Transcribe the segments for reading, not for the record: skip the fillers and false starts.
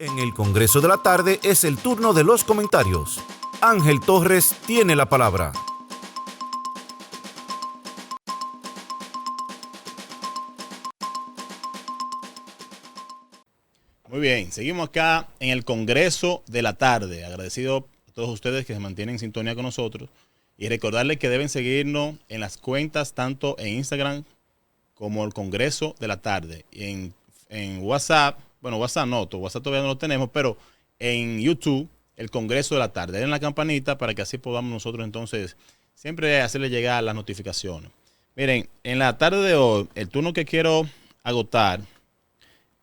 En el Congreso de la Tarde es el turno de los comentarios. Ángel Torres tiene la palabra. Muy bien, seguimos acá en el Congreso de la Tarde. Agradecido a todos ustedes que se mantienen en sintonía con nosotros y recordarles que deben seguirnos en las cuentas tanto en Instagram como el Congreso de la Tarde. Y en WhatsApp, bueno, WhatsApp no, WhatsApp todavía no lo tenemos, pero en YouTube, el Congreso de la Tarde. Den la campanita para que así podamos nosotros entonces siempre hacerle llegar las notificaciones. Miren, en la tarde de hoy, el turno que quiero agotar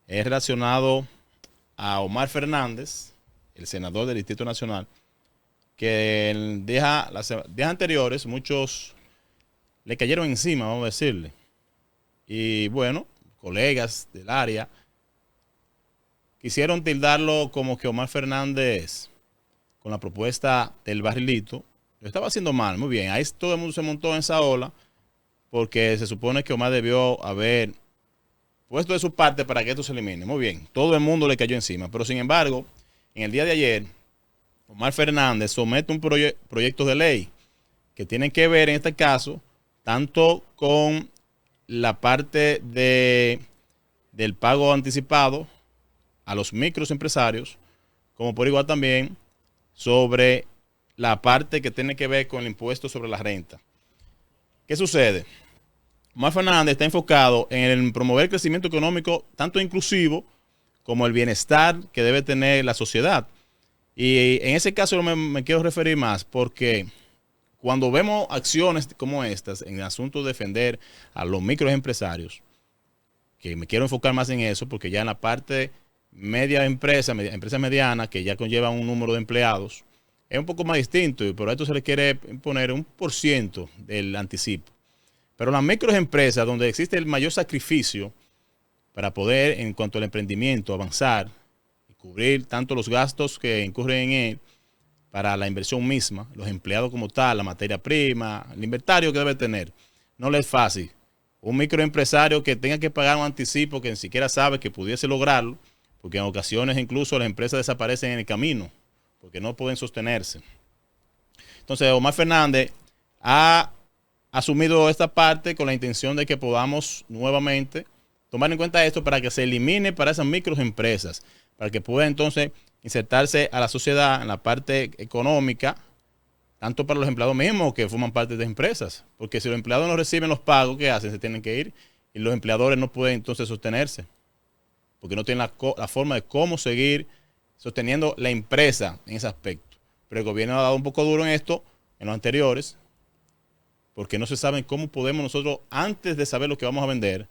es relacionado a Omar Fernández, el senador del Distrito Nacional, que en días anteriores muchos le cayeron encima, vamos a decirle. Y bueno, colegas del área quisieron tildarlo como que Omar Fernández, con la propuesta del barrilito, lo estaba haciendo mal. Muy bien, ahí todo el mundo se montó en esa ola porque se supone que Omar debió haber puesto de su parte para que esto se elimine. Muy bien, todo el mundo le cayó encima. Pero sin embargo, en el día de ayer, Omar Fernández somete un proyecto de ley que tiene que ver en este caso tanto con la parte del pago anticipado a los microempresarios, como por igual también sobre la parte que tiene que ver con el impuesto sobre la renta. ¿Qué sucede? Omar Fernández está enfocado en el promover el crecimiento económico tanto inclusivo como el bienestar que debe tener la sociedad. Y en ese caso me quiero referir más porque cuando vemos acciones como estas en el asunto de defender a los microempresarios, que me quiero enfocar más en eso porque ya en la parte empresas medianas que ya conllevan un número de empleados, es un poco más distinto y por esto se le quiere imponer un % del anticipo. Pero las microempresas, donde existe el mayor sacrificio para poder, en cuanto al emprendimiento, avanzar y cubrir tanto los gastos que incurren en él para la inversión misma, los empleados como tal, la materia prima, el inventario que debe tener, no le es fácil. Un microempresario que tenga que pagar un anticipo que ni siquiera sabe que pudiese lograrlo, porque en ocasiones incluso las empresas desaparecen en el camino, porque no pueden sostenerse. Entonces, Omar Fernández ha asumido esta parte con la intención de que podamos nuevamente tomar en cuenta esto para que se elimine para esas microempresas, para que pueda entonces insertarse a la sociedad en la parte económica, tanto para los empleados mismos que forman parte de empresas, porque si los empleados no reciben los pagos que hacen, se tienen que ir y los empleadores no pueden entonces sostenerse, porque no tienen la forma de cómo seguir sosteniendo la empresa en ese aspecto. Pero el gobierno ha dado un poco duro en esto, en los anteriores, porque no se sabe cómo podemos nosotros, antes de saber lo que vamos a vender,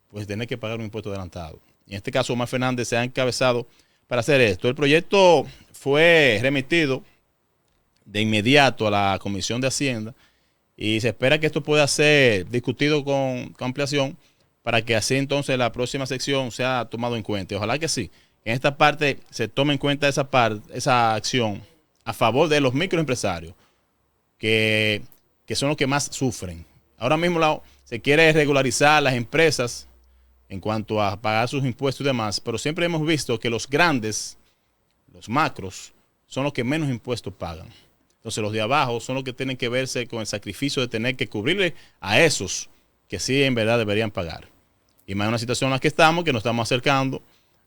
pues tener que pagar un impuesto adelantado. Y en este caso, Omar Fernández se ha encabezado para hacer esto. El proyecto fue remitido de inmediato a la Comisión de Hacienda y se espera que esto pueda ser discutido con ampliación para que así entonces la próxima sección sea tomado en cuenta. Ojalá que sí, en esta parte se tome en cuenta esa acción a favor de los microempresarios que son los que más sufren. Ahora mismo se quiere regularizar las empresas en cuanto a pagar sus impuestos y demás, pero siempre hemos visto que los grandes, los macros, son los que menos impuestos pagan. Entonces los de abajo son los que tienen que verse con el sacrificio de tener que cubrirle a esos que sí en verdad deberían pagar. Y más en una situación en la que estamos, que nos estamos acercando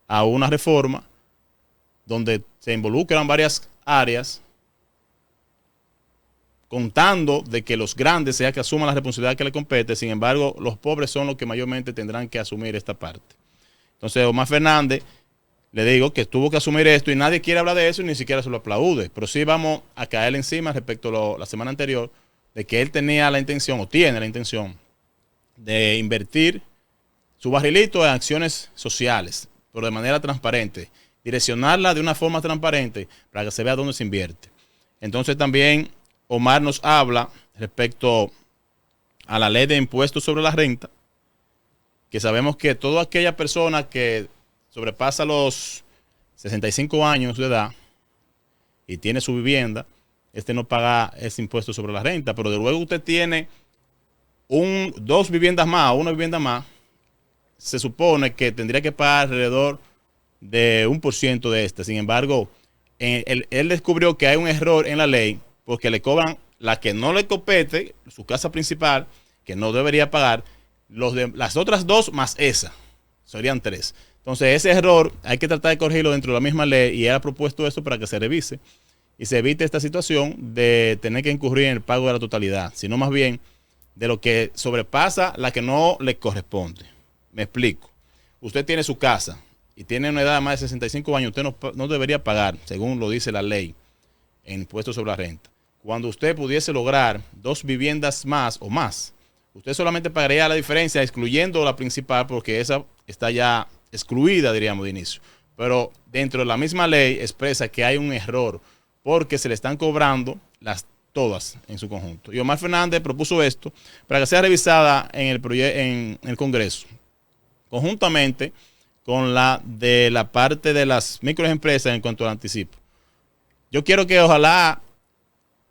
a una reforma donde se involucran varias áreas, contando de que los grandes sean que asuman la responsabilidad que le compete. Sin embargo, los pobres son los que mayormente tendrán que asumir esta parte. Entonces, Omar Fernández, le digo que tuvo que asumir esto y nadie quiere hablar de eso y ni siquiera se lo aplaude. Pero sí vamos a caer encima respecto a la semana anterior de que él tenía la intención o tiene la intención de invertir su barrilito en acciones sociales, pero de manera transparente, direccionarla de una forma transparente para que se vea dónde se invierte. Entonces también Omar nos habla respecto a la ley de impuestos sobre la renta, que sabemos que toda aquella persona que sobrepasa los 65 años de edad y tiene su vivienda, no paga ese impuesto sobre la renta, pero de luego usted tiene dos viviendas más o una vivienda más, se supone que tendría que pagar alrededor de 1% de esta. Sin embargo, él descubrió que hay un error en la ley porque le cobran la que no le compete, su casa principal, que no debería pagar, las otras dos más esa, serían 3. Entonces ese error hay que tratar de corregirlo dentro de la misma ley y él ha propuesto esto para que se revise y se evite esta situación de tener que incurrir en el pago de la totalidad, sino más bien de lo que sobrepasa la que no le corresponde. Me explico. Usted tiene su casa y tiene una edad de más de 65 años, usted no debería pagar, según lo dice la ley, en impuestos sobre la renta. Cuando usted pudiese lograr 2 viviendas más o más, usted solamente pagaría la diferencia excluyendo la principal porque esa está ya excluida, diríamos, de inicio. Pero dentro de la misma ley expresa que hay un error porque se le están cobrando todas en su conjunto. Y Omar Fernández propuso esto para que sea revisada en el Congreso, conjuntamente con la de la parte de las microempresas en cuanto al anticipo. Yo quiero que ojalá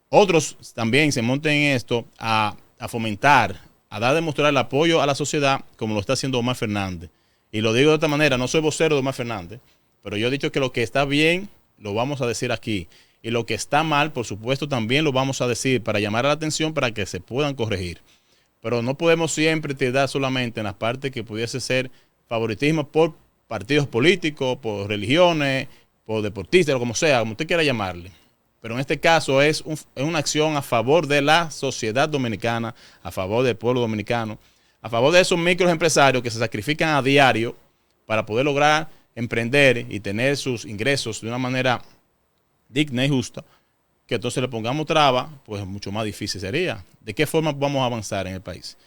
otros también se monten en esto a fomentar, a dar a demostrar el apoyo a la sociedad como lo está haciendo Omar Fernández. Y lo digo de esta manera, no soy vocero de Omar Fernández, pero yo he dicho que lo que está bien lo vamos a decir aquí. Y lo que está mal, por supuesto, también lo vamos a decir para llamar a la atención para que se puedan corregir. Pero no podemos siempre tirar solamente en las partes que pudiese ser favoritismo por partidos políticos, por religiones, por deportistas, o como sea, como usted quiera llamarle. Pero en este caso es una acción a favor de la sociedad dominicana, a favor del pueblo dominicano, a favor de esos microempresarios que se sacrifican a diario para poder lograr emprender y tener sus ingresos de una manera digna y justa, que entonces le pongamos traba, pues mucho más difícil sería. ¿De qué forma vamos a avanzar en el país?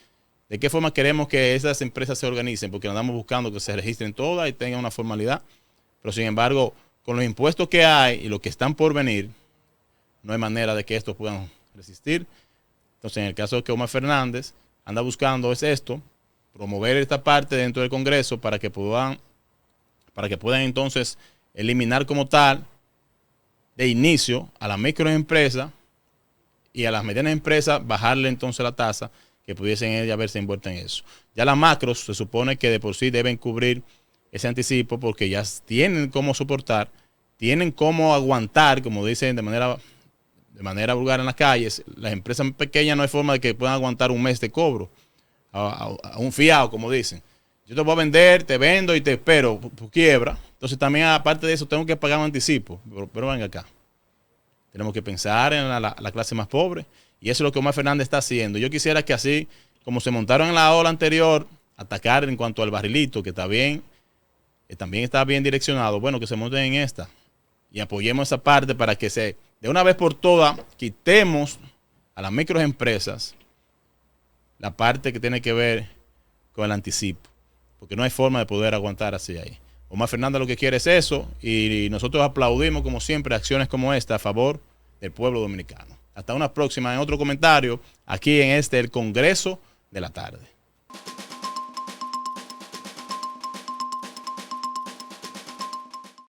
¿De qué forma queremos que esas empresas se organicen? Porque andamos buscando que se registren todas y tengan una formalidad, pero sin embargo, con los impuestos que hay y los que están por venir, no hay manera de que estos puedan resistir. Entonces, en el caso de que Omar Fernández anda buscando es esto, promover esta parte dentro del Congreso para que puedan entonces eliminar como tal de inicio a las microempresas y a las medianas empresas bajarle entonces la tasa que pudiesen ellas verse envueltas en eso. Ya las macros se supone que de por sí deben cubrir ese anticipo porque ya tienen cómo soportar, tienen cómo aguantar, como dicen de manera vulgar en las calles. Las empresas pequeñas no hay forma de que puedan aguantar un mes de cobro a un fiado, como dicen. Yo te voy a vender, te vendo y te espero, tu quiebra. Entonces también aparte de eso tengo que pagar un anticipo. Pero venga acá. Tenemos que pensar en la clase más pobre. Y eso es lo que Omar Fernández está haciendo. Yo quisiera que así, como se montaron en la ola anterior, atacar en cuanto al barrilito, que está bien, que también está bien direccionado, bueno, que se monten en esta. Y apoyemos esa parte para que de una vez por todas, quitemos a las microempresas la parte que tiene que ver con el anticipo. Porque no hay forma de poder aguantar así ahí. Omar Fernández lo que quiere es eso y nosotros aplaudimos como siempre acciones como esta a favor del pueblo dominicano. Hasta una próxima en otro comentario aquí en el Congreso de la Tarde.